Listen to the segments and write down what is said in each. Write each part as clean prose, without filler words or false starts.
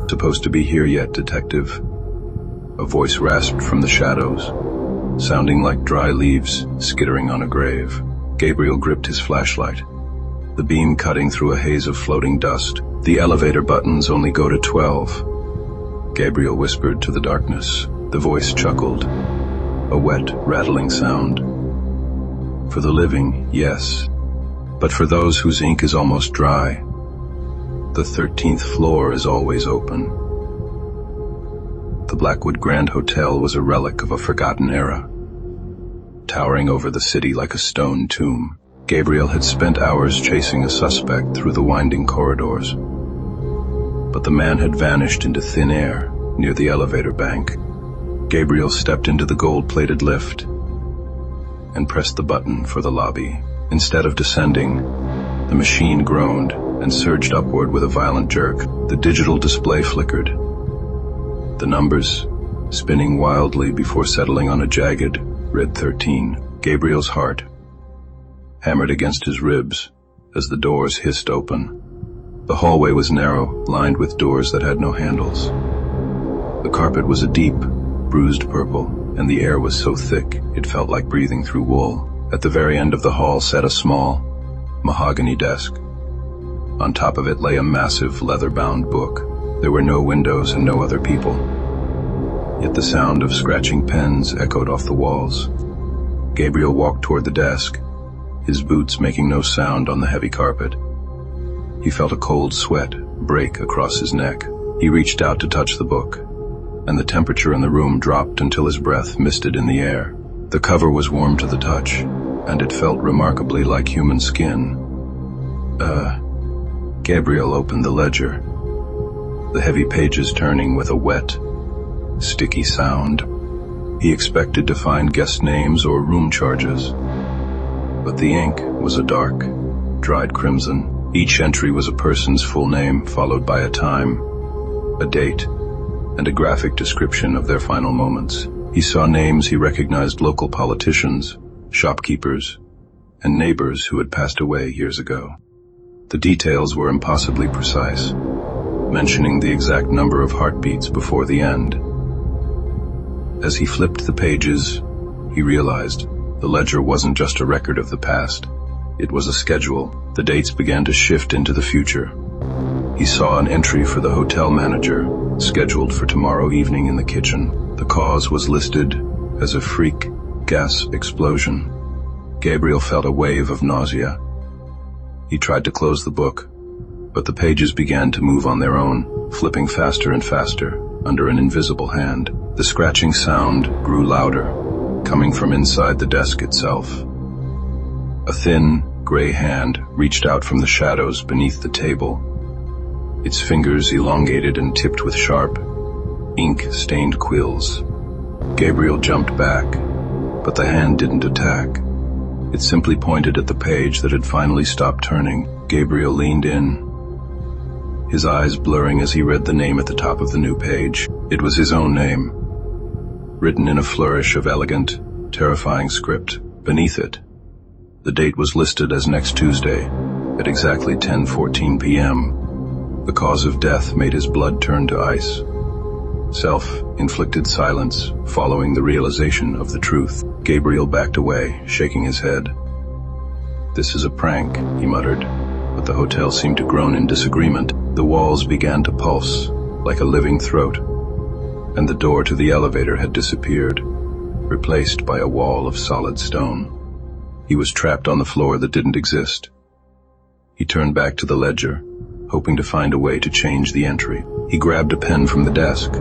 Supposed to be here yet, detective? A voice rasped from the shadows, sounding like dry leaves skittering on a grave. Gabriel gripped his flashlight, the beam cutting through a haze of floating dust. The elevator buttons only go to 12. Gabriel whispered to the darkness. The voice chuckled, a wet, rattling sound. For the living, yes, but for those whose ink is almost dry, the 13th floor is always open. The Blackwood Grand Hotel was a relic of a forgotten era, towering over the city like a stone tomb. Gabriel had spent hours chasing a suspect through the winding corridors, but the man had vanished into thin air near the elevator bank. Gabriel stepped into the gold-plated lift and pressed the button for the lobby. Instead of descending, the machine groaned and surged upward with a violent jerk. The digital display flickered, the numbers spinning wildly before settling on a jagged, red 13. Gabriel's heart hammered against his ribs as the doors hissed open. The hallway was narrow, lined with doors that had no handles. The carpet was a deep, bruised purple, and the air was so thick it felt like breathing through wool. At the very end of the hall sat a small, mahogany desk. On top of it lay a massive, leather-bound book. There were no windows and no other people, yet the sound of scratching pens echoed off the walls. Gabriel walked toward the desk, his boots making no sound on the heavy carpet. He felt a cold sweat break across his neck. He reached out to touch the book, and the temperature in the room dropped until his breath misted in the air. The cover was warm to the touch, and it felt remarkably like human skin. Gabriel opened the ledger, the heavy pages turning with a wet, sticky sound. He expected to find guest names or room charges, but the ink was a dark, dried crimson. Each entry was a person's full name, followed by a time, a date, and a graphic description of their final moments. He saw names he recognized: local politicians, shopkeepers, and neighbors who had passed away years ago. The details were impossibly precise, mentioning the exact number of heartbeats before the end. As he flipped the pages, he realized the ledger wasn't just a record of the past. It was a schedule. The dates began to shift into the future. He saw an entry for the hotel manager, scheduled for tomorrow evening in the kitchen. The cause was listed as a freak gas explosion. Gabriel felt a wave of nausea. He tried to close the book, but the pages began to move on their own, flipping faster and faster under an invisible hand. The scratching sound grew louder, coming from inside the desk itself. A thin, gray hand reached out from the shadows beneath the table, its fingers elongated and tipped with sharp, ink-stained quills. Gabriel jumped back, but the hand didn't attack. It simply pointed at the page that had finally stopped turning. Gabriel leaned in, his eyes blurring as he read the name at the top of the new page. It was his own name, written in a flourish of elegant, terrifying script. Beneath it, the date was listed as next Tuesday at exactly 10:14 p.m. The cause of death made his blood turn to ice. Self-inflicted silence following the realization of the truth. Gabriel backed away, shaking his head. "This is a prank," he muttered, but the hotel seemed to groan in disagreement. The walls began to pulse like a living throat, and the door to the elevator had disappeared, replaced by a wall of solid stone. He was trapped on the floor that didn't exist. He turned back to the ledger, hoping to find a way to change the entry. He grabbed a pen from the desk,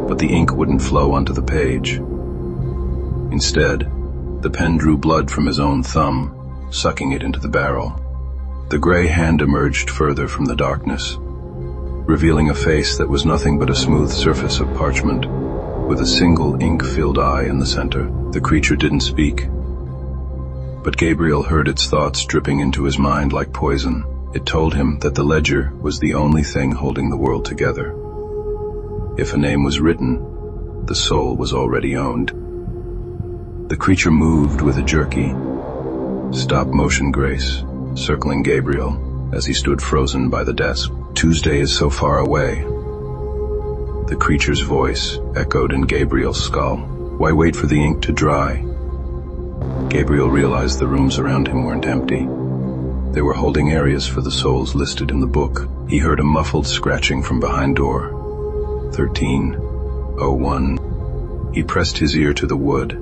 but the ink wouldn't flow onto the page. Instead, the pen drew blood from his own thumb, sucking it into the barrel. The gray hand emerged further from the darkness, revealing a face that was nothing but a smooth surface of parchment, with a single ink-filled eye in the center. The creature didn't speak, but Gabriel heard its thoughts dripping into his mind like poison. It told him that the ledger was the only thing holding the world together. If a name was written, the soul was already owned. The creature moved with a jerky, stop-motion grace, circling Gabriel, as he stood frozen by the desk. Tuesday is so far away. The creature's voice echoed in Gabriel's skull. Why wait for the ink to dry? Gabriel realized the rooms around him weren't empty. They were holding areas for the souls listed in the book. He heard a muffled scratching from behind door. 1301. He pressed his ear to the wood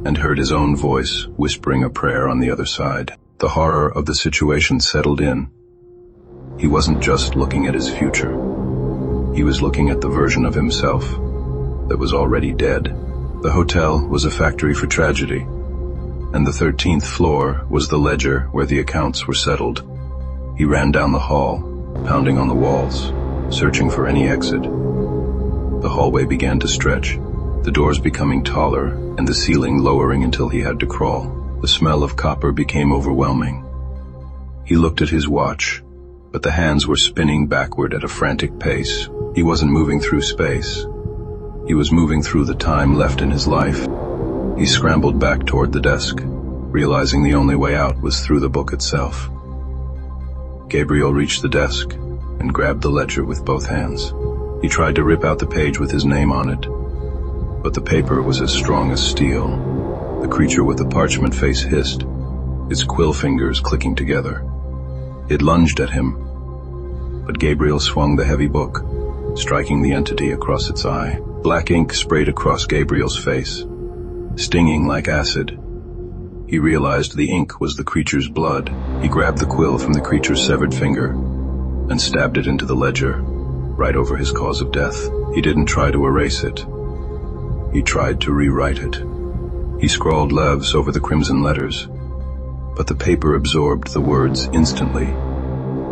and heard his own voice whispering a prayer on the other side. The horror of the situation settled in. He wasn't just looking at his future. He was looking at the version of himself that was already dead. The hotel was a factory for tragedy, and the 13th floor was the ledger where the accounts were settled. He ran down the hall, pounding on the walls, searching for any exit. The hallway began to stretch, the doors becoming taller and the ceiling lowering until he had to crawl. The smell of copper became overwhelming. He looked at his watch, but the hands were spinning backward at a frantic pace. He wasn't moving through space. He was moving through the time left in his life. He scrambled back toward the desk, realizing the only way out was through the book itself. Gabriel reached the desk and grabbed the ledger with both hands. He tried to rip out the page with his name on it, but the paper was as strong as steel. The creature with the parchment face hissed, its quill fingers clicking together. It lunged at him, but Gabriel swung the heavy book, striking the entity across its eye. Black ink sprayed across Gabriel's face, stinging like acid. He realized the ink was the creature's blood. He grabbed the quill from the creature's severed finger and stabbed it into the ledger, right over his cause of death. He didn't try to erase it. He tried to rewrite it. He scrawled leaves over the crimson letters, but the paper absorbed the words instantly,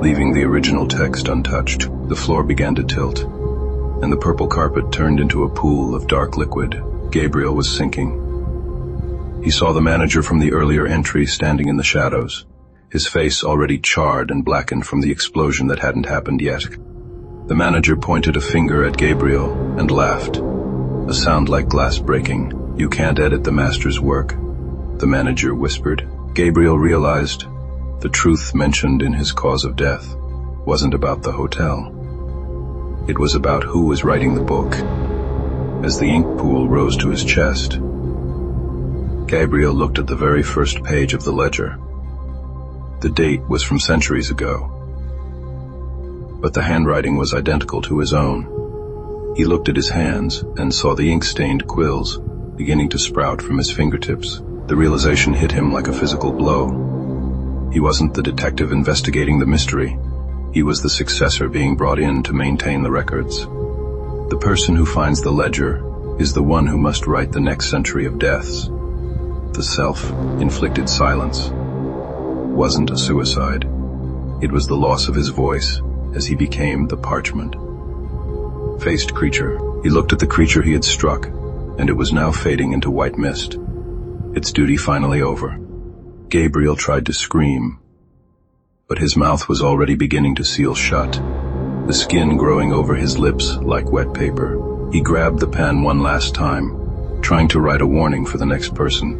leaving the original text untouched. The floor began to tilt, and the purple carpet turned into a pool of dark liquid. Gabriel was sinking. He saw the manager from the earlier entry standing in the shadows, his face already charred and blackened from the explosion that hadn't happened yet. The manager pointed a finger at Gabriel and laughed, a sound like glass breaking. "You can't edit the master's work," the manager whispered. Gabriel realized the truth mentioned in his cause of death wasn't about the hotel. It was about who was writing the book. As the ink pool rose to his chest, Gabriel looked at the very first page of the ledger. The date was from centuries ago, but the handwriting was identical to his own. He looked at his hands and saw the ink-stained quills beginning to sprout from his fingertips. The realization hit him like a physical blow. He wasn't the detective investigating the mystery. He was the successor being brought in to maintain the records. The person who finds the ledger is the one who must write the next century of deaths. The self-inflicted silence wasn't a suicide. It was the loss of his voice as he became the parchment-faced creature. He looked at the creature he had struck, and it was now fading into white mist, its duty finally over. Gabriel tried to scream, but his mouth was already beginning to seal shut, the skin growing over his lips like wet paper. He grabbed the pen one last time, trying to write a warning for the next person,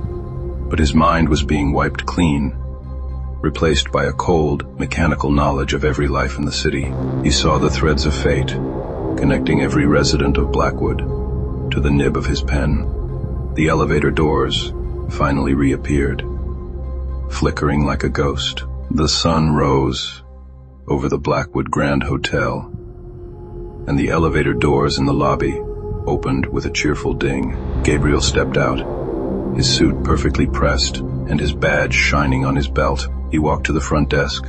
but his mind was being wiped clean, replaced by a cold, mechanical knowledge of every life in the city. He saw the threads of fate, connecting every resident of Blackwood to the nib of his pen. The elevator doors finally reappeared, flickering like a ghost. The sun rose over the Blackwood Grand Hotel, and the elevator doors in the lobby opened with a cheerful ding. Gabriel stepped out, his suit perfectly pressed and his badge shining on his belt. He walked to the front desk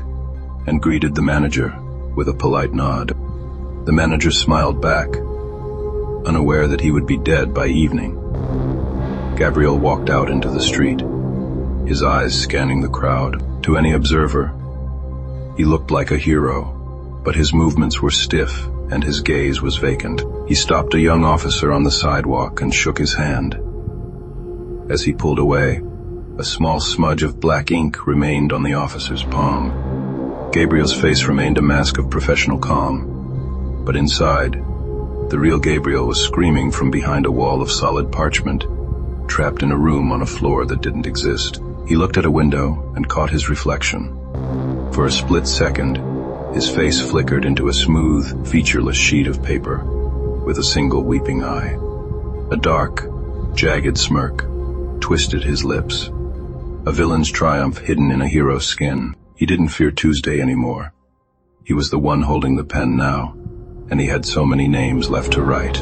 and greeted the manager with a polite nod. The manager smiled back, unaware that he would be dead by evening. Gabriel walked out into the street, his eyes scanning the crowd. To any observer, he looked like a hero, but his movements were stiff and his gaze was vacant. He stopped a young officer on the sidewalk and shook his hand. As he pulled away, a small smudge of black ink remained on the officer's palm. Gabriel's face remained a mask of professional calm, but inside, the real Gabriel was screaming from behind a wall of solid parchment, trapped in a room on a floor that didn't exist. He looked at a window and caught his reflection. For a split second, his face flickered into a smooth, featureless sheet of paper, with a single weeping eye. A dark, jagged smirk twisted his lips. A villain's triumph hidden in a hero's skin. He didn't fear Tuesday anymore. He was the one holding the pen now, and he had so many names left to write.